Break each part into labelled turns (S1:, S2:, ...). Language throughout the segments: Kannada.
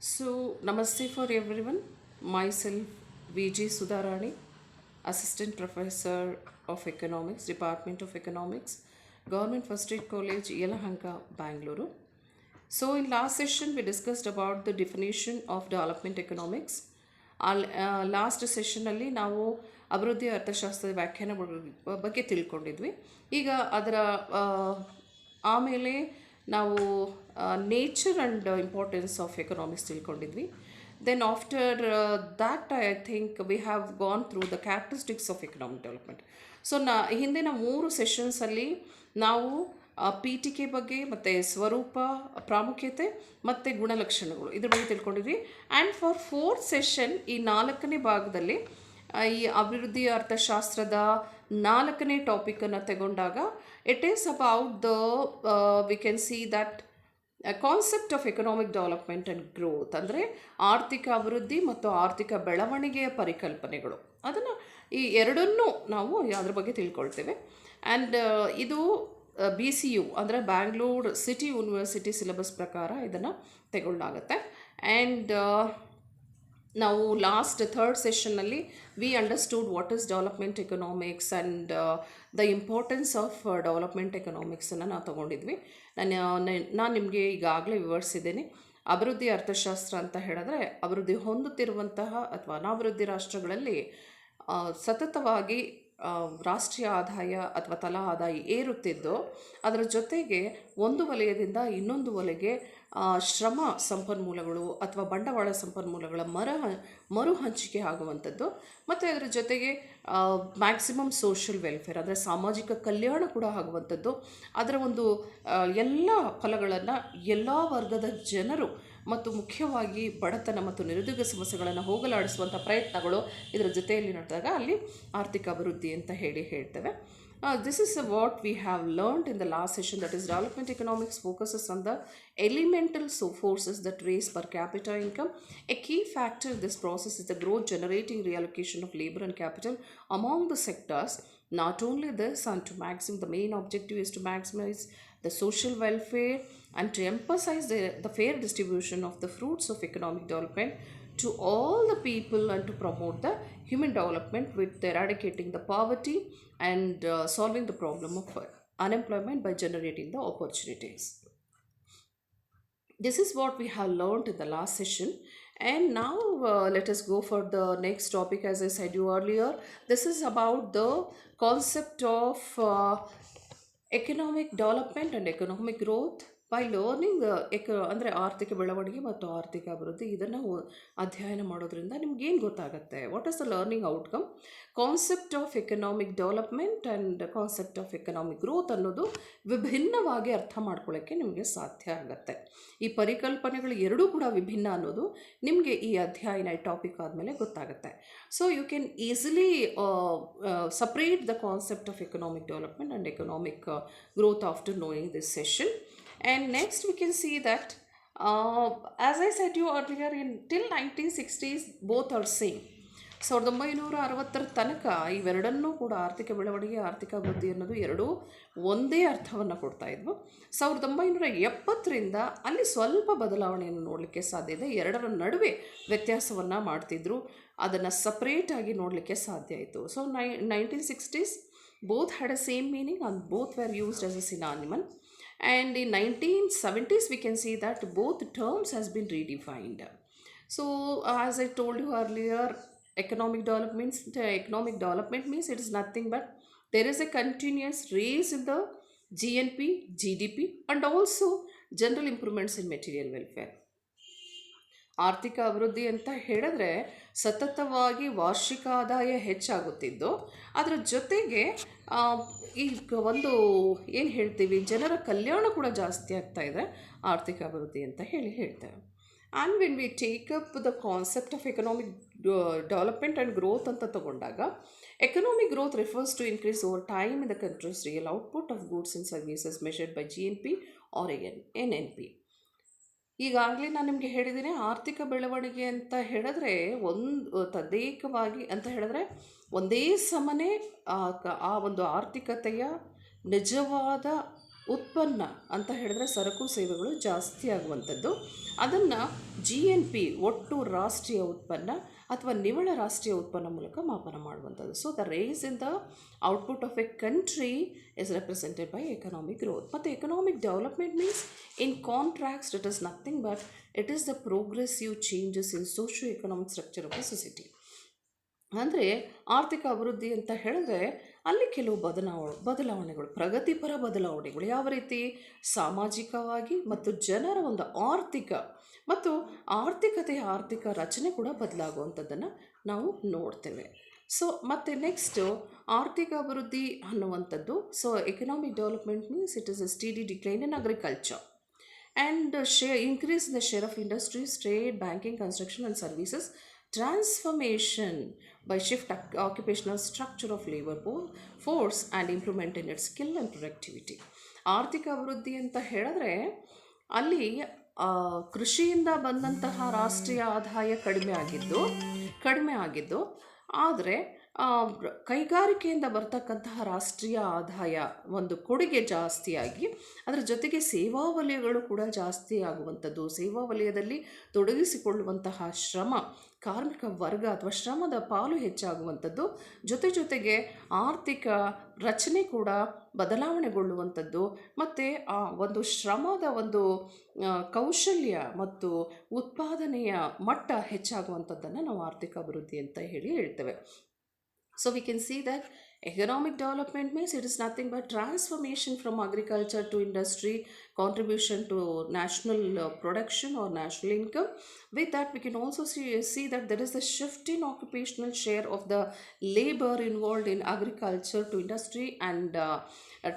S1: So, Namaste for everyone. Myself, VG Sudharani, Assistant Professor of Economics, Department of Economics, Government First Aid College, Yelahanka, Bangalore. So, in last session, we discussed about the definition of development economics. Last ಸೆಷನ್ನಲ್ಲಿ ನಾವು ಅಭಿವೃದ್ಧಿ ಅರ್ಥಶಾಸ್ತ್ರದ ವ್ಯಾಖ್ಯಾನ ಬಗ್ಗೆ ತಿಳ್ಕೊಂಡಿದ್ವಿ. ಈಗ ಅದರ ಆಮೇಲೆ ನಾವು nature and importance of economics ತಿಳ್ಕೊಂಡಿದ್ವಿ. Then after that I think we have gone through the characteristics of economic development. So ಹಿಂದಿನ 3 ಸೆಷನ್ಸಲ್ಲಿ ನಾವು ಪೀಠಿಕೆ ಬಗ್ಗೆ ಮತ್ತು ಸ್ವರೂಪ, ಪ್ರಾಮುಖ್ಯತೆ ಮತ್ತು ಗುಣಲಕ್ಷಣಗಳು ಇದ್ರ ಬಗ್ಗೆ ತಿಳ್ಕೊಂಡಿದ್ವಿ. ಆ್ಯಂಡ್ ಫಾರ್ 4th ಸೆಷನ್ ಈ 4ನೇ ಭಾಗದಲ್ಲಿ ಈ ಅಭಿವೃದ್ಧಿ ಅರ್ಥಶಾಸ್ತ್ರದ 4ನೇ ಟಾಪಿಕನ್ನು ತಗೊಂಡಾಗ it is about the we can see that concept of economic development and growth, ಅಂದರೆ ಆರ್ಥಿಕ ಅಭಿವೃದ್ಧಿ ಮತ್ತು ಆರ್ಥಿಕ ಬೆಳವಣಿಗೆಯ ಪರಿಕಲ್ಪನೆಗಳು. ಅದನ್ನು ಈ ಎರಡನ್ನೂ ನಾವು ಅದ್ರ ಬಗ್ಗೆ ತಿಳ್ಕೊಳ್ತೇವೆ. ಆ್ಯಂಡ್ ಇದು BCU ಅಂದರೆ ಬ್ಯಾಂಗ್ಳೂರ್ ಸಿಟಿ ಯೂನಿವರ್ಸಿಟಿ ಸಿಲೆಬಸ್ ಪ್ರಕಾರ ಇದನ್ನು ತಗೊಳ್ಳಾಗತ್ತೆ. ಆ್ಯಂಡ್ ನಾವು ಲಾಸ್ಟ್ 3rd ಸೆಷನ್ನಲ್ಲಿ we understood what is development economics and the importance of development ಎಕನಾಮಿಕ್ಸನ್ನು ನಾವು ತೊಗೊಂಡಿದ್ವಿ. ನಾನು ನಿಮಗೆ ಈಗಾಗಲೇ ವಿವರಿಸಿದ್ದೇನೆ. ಅಭಿವೃದ್ಧಿ ಅರ್ಥಶಾಸ್ತ್ರ ಅಂತ ಹೇಳಿದ್ರೆ ಅಭಿವೃದ್ಧಿ ಹೊಂದುತ್ತಿರುವಂತಹ ಅಥವಾ ಅನಾಭಿವೃದ್ಧಿ ರಾಷ್ಟ್ರಗಳಲ್ಲಿ ಸತತವಾಗಿ ರಾಷ್ಟ್ರೀಯ ಆದಾಯ ಅಥವಾ ತಲಾ ಆದಾಯ ಏರುತ್ತಿದ್ದು, ಅದರ ಜೊತೆಗೆ ಒಂದು ವಲಯದಿಂದ ಇನ್ನೊಂದು ವಲಯಗೆ ಶ್ರಮ ಸಂಪನ್ಮೂಲಗಳು ಅಥವಾ ಬಂಡವಾಳ ಸಂಪನ್ಮೂಲಗಳ ಮರು ಹಂಚಿಕೆ ಆಗುವಂಥದ್ದು, ಮತ್ತು ಅದರ ಜೊತೆಗೆ ಮ್ಯಾಕ್ಸಿಮಮ್ ಸೋಷಿಯಲ್ ವೆಲ್ಫೇರ್ ಅಂದರೆ ಸಾಮಾಜಿಕ ಕಲ್ಯಾಣ ಕೂಡ ಆಗುವಂಥದ್ದು. ಅದರ ಒಂದು ಎಲ್ಲ ಫಲಗಳನ್ನು ಎಲ್ಲ ವರ್ಗದ ಜನರು ಮತ್ತು ಮುಖ್ಯವಾಗಿ ಬಡತನ ಮತ್ತು ನಿರುದ್ಯೋಗ ಸಮಸ್ಯೆಗಳನ್ನು ಹೋಗಲಾಡಿಸುವಂಥ ಪ್ರಯತ್ನಗಳು ಇದರ ಜೊತೆಯಲ್ಲಿ ನಡೆದಾಗ ಅಲ್ಲಿ ಆರ್ಥಿಕ ಅಭಿವೃದ್ಧಿ ಅಂತ ಹೇಳ್ತೇವೆ. This is what we have learned in the last session, that is development economics focuses on the elemental forces that raise per capita income. A key factor in this process is the growth generating reallocation of labor and capital among the sectors. Not only this, and to maximum, the main objective is to maximize the social welfare and to emphasize the fair distribution of the fruits of economic development to all the people, and to promote the human development with eradicating the poverty and solving the problem of unemployment by generating the opportunities. This is what we have learned in the last session. And now let us go for the next topic. As I said you earlier, this is about the concept of economic development and economic growth by learning ಅಂದರೆ ಆರ್ಥಿಕ ಬೆಳವಣಿಗೆ ಮತ್ತು ಆರ್ಥಿಕ ಅಭಿವೃದ್ಧಿ. ಇದನ್ನು ಅಧ್ಯಯನ ಮಾಡೋದ್ರಿಂದ ನಿಮ್ಗೇನು ಗೊತ್ತಾಗುತ್ತೆ? What is the learning outcome? Concept of economic development and concept of economic growth ಅನ್ನೋದು ವಿಭಿನ್ನವಾಗಿ ಅರ್ಥ ಮಾಡ್ಕೊಳ್ಳೋಕ್ಕೆ ನಿಮಗೆ ಸಾಧ್ಯ ಆಗುತ್ತೆ. ಈ ಪರಿಕಲ್ಪನೆಗಳು ಎರಡೂ ಕೂಡ ವಿಭಿನ್ನ ಅನ್ನೋದು ನಿಮಗೆ ಈ ಅಧ್ಯಯನ ಟಾಪಿಕ್ ಆದಮೇಲೆ ಗೊತ್ತಾಗುತ್ತೆ. So you can easily separate the concept of economic development and economic growth after knowing this session. And next we can see that as I said you earlier, till 1960s both are same. 1960ರ ತನಕ ಇವೆರಡನ್ನೂ ಕೂಡ ಆರ್ಥಿಕ ಬೆಳವಣಿಗೆ, ಆರ್ಥಿಕ ಅಭಿವೃದ್ಧಿ ಅನ್ನೋದು ಎರಡೂ ಒಂದೇ ಅರ್ಥವನ್ನು ಕೊಡ್ತಾ ಇದ್ವು. 1970ರಿಂದ ಅಲ್ಲಿ ಸ್ವಲ್ಪ ಬದಲಾವಣೆಯನ್ನು ನೋಡಲಿಕ್ಕೆ ಸಾಧ್ಯ ಇದೆ. ಎರಡರ ನಡುವೆ ವ್ಯತ್ಯಾಸವನ್ನು ಮಾಡ್ತಿದ್ರು, ಅದನ್ನು ಸಪ್ರೇಟಾಗಿ ನೋಡಲಿಕ್ಕೆ ಸಾಧ್ಯ ಆಯಿತು. So 1960s both had a same meaning and both were used as a synonym. And in 1970s we can see that both terms has been redefined. So as I told you earlier, economic development means it is nothing but there is a continuous raise in the GNP, GDP and also general improvements in material welfare. ಆರ್ಥಿಕ ಅಭಿವೃದ್ಧಿ ಅಂತ ಹೇಳಿದ್ರೆ ಸತತವಾಗಿ ವಾರ್ಷಿಕ ಆದಾಯ ಹೆಚ್ಚಾಗುತ್ತಿದ್ದು, ಅದರ ಜೊತೆಗೆ ಈಗ ಒಂದು ಏನು ಹೇಳ್ತೀವಿ, ಜನರ ಕಲ್ಯಾಣ ಕೂಡ ಜಾಸ್ತಿ ಆಗ್ತಾ ಇದೆ ಆರ್ಥಿಕ ಅಭಿವೃದ್ಧಿ ಅಂತ ಹೇಳ್ತೇವೆ. And when we take up the concept of economic development and growth ಅಂತ ತಗೊಂಡಾಗ, economic growth refers to increase over time in the country's real output of goods and services measured by GNP or NNP. ಈಗಾಗಲೇ ನಾನು ನಿಮಗೆ ಹೇಳಿದ್ದೀನಿ, ಆರ್ಥಿಕ ಬೆಳವಣಿಗೆ ಅಂತ ಹೇಳಿದ್ರೆ ತದೇಕವಾಗಿ ಅಂತ ಹೇಳಿದ್ರೆ ಒಂದೇ ಸಮನೆ ಆ ಒಂದು ಆರ್ಥಿಕತೆಯ ನಿಜವಾದ ಉತ್ಪನ್ನ ಅಂತ ಹೇಳಿದ್ರೆ ಸರಕು ಸೇವೆಗಳು ಜಾಸ್ತಿ ಆಗುವಂಥದ್ದು. ಅದನ್ನು GNP ಒಟ್ಟು ರಾಷ್ಟ್ರೀಯ ಉತ್ಪನ್ನ ಅಥವಾ ನಿವ್ವಳ ರಾಷ್ಟ್ರೀಯ ಉತ್ಪನ್ನ ಮೂಲಕ ಮಾಪನ ಮಾಡುವಂಥದ್ದು. So the race in the output of a country is represented by economic growth. ಮತ್ತು economic development means in contracts it is nothing but it is the progressive changes in socio economic structure of the society. ಅಂದರೆ ಆರ್ಥಿಕ ಅಭಿವೃದ್ಧಿ ಅಂತ ಹೇಳಿದ್ರೆ ಅಲ್ಲಿ ಕೆಲವು ಬದಲಾವಣೆಗಳು, ಪ್ರಗತಿಪರ ಬದಲಾವಣೆಗಳು, ಯಾವ ರೀತಿ ಸಾಮಾಜಿಕವಾಗಿ ಮತ್ತು ಜನರ ಒಂದು ಆರ್ಥಿಕ ಮತ್ತು ಆರ್ಥಿಕ ರಚನೆ ಕೂಡ ಬದಲಾಗುವಂಥದ್ದನ್ನು ನಾವು ನೋಡ್ತೇವೆ. ಸೊ ಮತ್ತು ನೆಕ್ಸ್ಟು ಆರ್ಥಿಕ ಅಭಿವೃದ್ಧಿ ಅನ್ನುವಂಥದ್ದು, so economic development means it is a study decline in agriculture and increase in the share of industries, trade, banking, construction and services, transformation by shift occupational structure of labor force and improvement in its skill and productivity. ಆರ್ಥಿಕ ಅಭಿವೃದ್ಧಿ ಅಂತ ಹೇಳಿದ್ರೆ ಅಲ್ಲಿ ಕೃಷಿಯಿಂದ ಬಂದಂತಹ ರಾಷ್ಟ್ರೀಯ ಆದಾಯ ಕಡಿಮೆ ಆಗಿದ್ದು ಆದರೆ ಕೈಗಾರಿಕೆಯಿಂದ ಬರ್ತಕ್ಕಂತಹ ರಾಷ್ಟ್ರೀಯ ಆದಾಯ ಒಂದು ಕೊಡುಗೆ ಜಾಸ್ತಿಯಾಗಿ ಅದರ ಜೊತೆಗೆ ಸೇವಾ ವಲಯಗಳು ಕೂಡ ಜಾಸ್ತಿ ಆಗುವಂಥದ್ದು, ಸೇವಾ ವಲಯದಲ್ಲಿ ತೊಡಗಿಸಿಕೊಳ್ಳುವಂತಹ ಕಾರ್ಮಿಕ ವರ್ಗ ಅಥವಾ ಶ್ರಮದ ಪಾಲು ಹೆಚ್ಚಾಗುವಂಥದ್ದು, ಜೊತೆಗೆ ಆರ್ಥಿಕ ರಚನೆ ಕೂಡ ಬದಲಾವಣೆಗೊಳ್ಳುವಂಥದ್ದು, ಮತ್ತು ಆ ಒಂದು ಶ್ರಮದ ಒಂದು ಕೌಶಲ್ಯ ಮತ್ತು ಉತ್ಪಾದನೆಯ ಮಟ್ಟ ಹೆಚ್ಚಾಗುವಂಥದ್ದನ್ನು ನಾವು ಆರ್ಥಿಕ ಅಭಿವೃದ್ಧಿ ಅಂತ ಹೇಳ್ತೇವೆ. So we can see that economic development means it is nothing but transformation from agriculture to industry, contribution to national production or national income. With that we can also see that there is a shift in occupational share of the labor involved in agriculture to industry and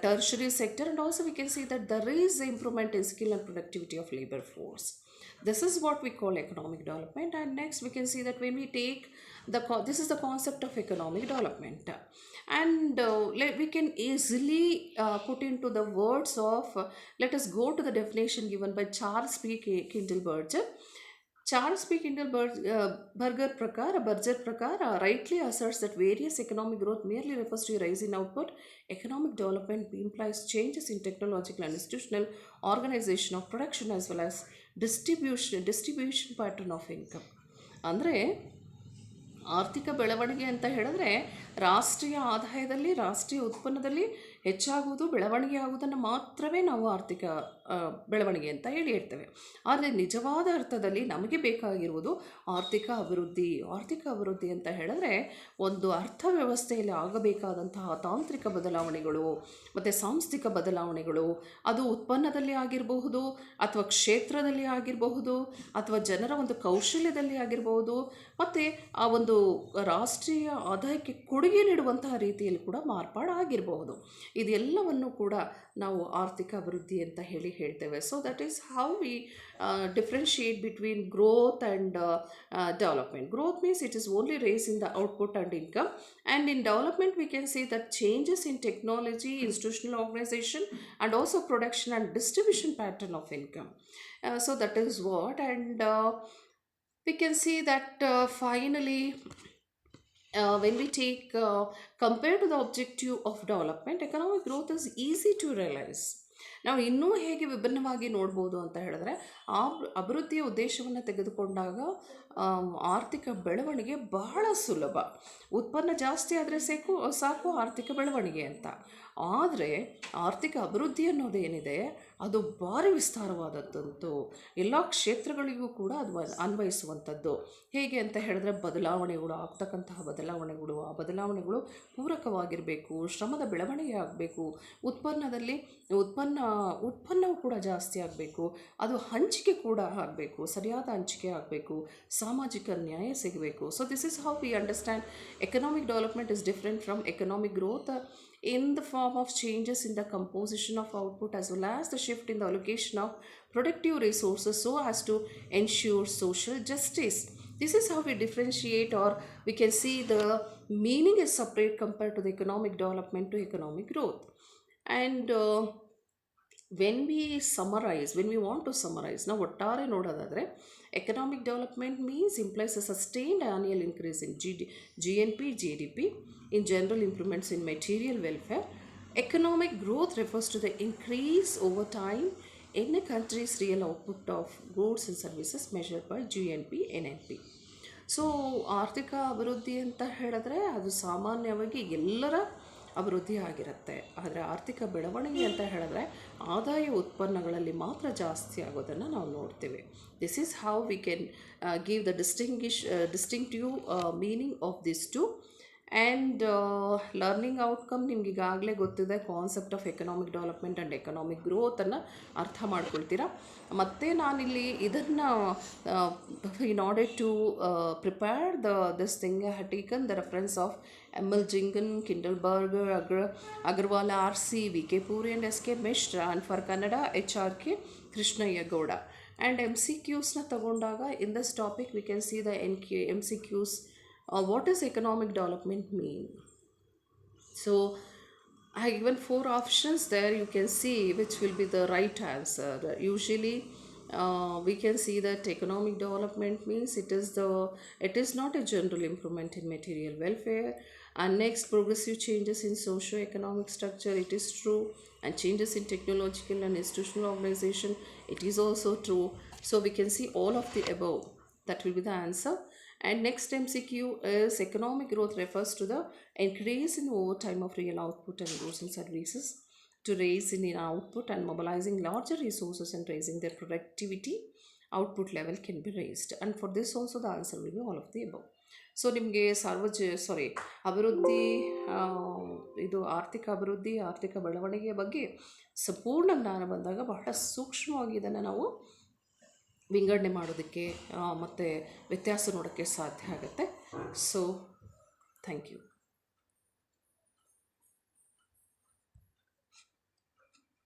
S1: tertiary sector, and also we can see that there is improvement in skill and productivity of labor force. This is what we call economic development. And next we can see that when we take this is the concept of economic development, and we can easily put into the words of let us go to the definition given by Charles P. Kindleberger. Charles P. Kindleberger prakara rightly asserts that various economic growth merely refers to a rise in output. Economic development implies changes in technological and institutional organization of production as well as distribution pattern of income. ಅಂದರೆ ಆರ್ಥಿಕ ಬೆಳವಣಿಗೆ ಅಂತ ಹೇಳಿದ್ರೆ ರಾಷ್ಟ್ರೀಯ ಆದಾಯದಲ್ಲಿ, ರಾಷ್ಟ್ರೀಯ ಉತ್ಪನ್ನದಲ್ಲಿ ಹೆಚ್ಚಾಗುವುದು, ಬೆಳವಣಿಗೆ ಆಗುವುದನ್ನು ಮಾತ್ರವೇ ನಾವು ಆರ್ಥಿಕ ಬೆಳವಣಿಗೆ ಅಂತ ಹೇಳ್ತೇವೆ. ಆದರೆ ನಿಜವಾದ ಅರ್ಥದಲ್ಲಿ ನಮಗೆ ಬೇಕಾಗಿರುವುದು ಆರ್ಥಿಕ ಅಭಿವೃದ್ಧಿ ಅಂತ ಹೇಳಿದ್ರೆ ಒಂದು ಅರ್ಥವ್ಯವಸ್ಥೆಯಲ್ಲಿ ಆಗಬೇಕಾದಂತಹ ತಾಂತ್ರಿಕ ಬದಲಾವಣೆಗಳು ಮತ್ತು ಸಾಂಸ್ಥಿಕ ಬದಲಾವಣೆಗಳು, ಅದು ಉತ್ಪನ್ನದಲ್ಲಿ ಆಗಿರಬಹುದು ಅಥವಾ ಕ್ಷೇತ್ರದಲ್ಲಿ ಆಗಿರಬಹುದು ಅಥವಾ ಜನರ ಒಂದು ಕೌಶಲ್ಯದಲ್ಲಿ ಆಗಿರಬಹುದು, ಮತ್ತು ಆ ಒಂದು ರಾಷ್ಟ್ರೀಯ ಆದಾಯಕ್ಕೆ ಕೊಡುಗೆ ನೀಡುವಂತಹ ರೀತಿಯಲ್ಲಿ ಕೂಡ ಮಾರ್ಪಾಡು ಆಗಿರಬಹುದು. ಇದೆಲ್ಲವನ್ನು ಕೂಡ ನಾವು ಆರ್ಥಿಕ ಅಭಿವೃದ್ಧಿ ಅಂತ ಹೇಳ್ತೇವೆ. So that is how V differentiate between growth and development. Growth means it is only raise in the output and income, and in development we can see that changes in technology, institutional organization and also production and distribution pattern of income. So that is what, and we can see that finally when we take compared to the objective of development, economic growth is easy to realize. ನಾವು ಇನ್ನೂ ಹೇಗೆ ವಿಭಿನ್ನವಾಗಿ ನೋಡ್ಬೋದು ಅಂತ ಹೇಳಿದ್ರೆ, ಅಭಿವೃದ್ಧಿಯ ಉದ್ದೇಶವನ್ನು ತೆಗೆದುಕೊಂಡಾಗ ಆರ್ಥಿಕ ಬೆಳವಣಿಗೆ ಬಹಳ ಸುಲಭ. ಉತ್ಪನ್ನ ಜಾಸ್ತಿ ಆದರೆ ಸಾಕು ಆರ್ಥಿಕ ಬೆಳವಣಿಗೆ ಅಂತ. ಆದರೆ ಆರ್ಥಿಕ ಅಭಿವೃದ್ಧಿ ಅನ್ನೋದೇನಿದೆ ಅದು ಭಾರಿ ವಿಸ್ತಾರವಾದದ್ದು, ಎಲ್ಲ ಕ್ಷೇತ್ರಗಳಿಗೂ ಕೂಡ ಅದು ಅನ್ವಯಿಸುವಂಥದ್ದು. ಹೇಗೆ ಅಂತ ಹೇಳಿದ್ರೆ ಆಗ್ತಕ್ಕಂತಹ ಬದಲಾವಣೆಗಳು, ಆ ಬದಲಾವಣೆಗಳು ಪೂರಕವಾಗಿರಬೇಕು, ಶ್ರಮದ ಬೆಳವಣಿಗೆ ಆಗಬೇಕು, ಉತ್ಪನ್ನವು ಕೂಡ ಜಾಸ್ತಿ ಆಗಬೇಕು, ಅದು ಹಂಚಿಕೆ ಕೂಡ ಆಗಬೇಕು, ಸರಿಯಾದ ಹಂಚಿಕೆ ಆಗಬೇಕು, ಸಾಮಾಜಿಕ ನ್ಯಾಯ ಸಿಗಬೇಕು. So this is how we understand economic development is different from economic growth in the form of changes in the composition of output as well as the shift in the allocation of productive resources so as to ensure social justice. This is how we differentiate, or we can see the meaning is separate compared to the economic development to economic growth. And when we want to summarize, now ಒಟ್ಟಾರೆ ನೋಡೋದಾದರೆ economic development implies a sustained annual increase in GNP, GDP, in general improvements in material welfare. Economic growth refers to the increase over time in a country's real output of goods and services measured by GNP, NNP. So ಆರ್ಥಿಕ ಅಭಿವೃದ್ಧಿ ಅಂತ ಹೇಳಿದ್ರೆ ಅದು ಸಾಮಾನ್ಯವಾಗಿ ಎಲ್ಲರ ಅಭಿವೃದ್ಧಿ ಆಗಿರುತ್ತೆ. ಆದರೆ ಆರ್ಥಿಕ ಬೆಳವಣಿಗೆ ಅಂತ ಹೇಳಿದ್ರೆ ಆದಾಯ ಉತ್ಪನ್ನಗಳಲ್ಲಿ ಮಾತ್ರ ಜಾಸ್ತಿ ಆಗೋದನ್ನು ನಾವು ನೋಡ್ತೀವಿ. This is how we can give the distinctive meaning of this two. And learning outcome ನಿಮ್ಗೆ ಈಗಾಗಲೇ ಗೊತ್ತಿದೆ. Concept of economic development and economic ಗ್ರೋತನ್ನು ಅರ್ಥ ಮಾಡ್ಕೊಳ್ತೀರಾ. ಮತ್ತು ನಾನಿಲ್ಲಿ ಇದನ್ನು in order to prepare this thing I have taken the reference of M.L. Jingan, Kindleberger, Agarwala, R.C., V.K. Puri and S.K. Mishra, and for Kannada H.R.K. Krishnaya Gowda. And MCQs na tagondaga, in this topic we can see the MCQs. What does economic development mean? So I have given 4 options there. You can see which will be the right answer. Usually we can see that economic development means it is not a general improvement in material welfare, and next progressive changes in socio-economic structure, it is true, and changes in technological and institutional organization, it is also true. So we can see all of the above. That will be the answer. And next MCQ is economic growth refers to the increase in overtime of real output and goods and services to raise in output and mobilizing larger resources and raising their productivity. Output level can be raised, and for this also the answer will be all of the above. So ನಿಮಗೆ ಅಭಿವೃದ್ಧಿ, ಇದು ಆರ್ಥಿಕ ಅಭಿವೃದ್ಧಿ, ಆರ್ಥಿಕ ಬೆಳವಣಿಗೆಯ ಬಗ್ಗೆ ಸಂಪೂರ್ಣ ಜ್ಞಾನ ಬಂದಾಗ ಬಹಳ ಸೂಕ್ಷ್ಮವಾಗಿ ಇದನ್ನು ನಾವು ವಿಂಗಡಣೆ ಮಾಡೋದಕ್ಕೆ ಮತ್ತು ವ್ಯತ್ಯಾಸ ನೋಡೋಕ್ಕೆ ಸಾಧ್ಯ ಆಗುತ್ತೆ. So thank you.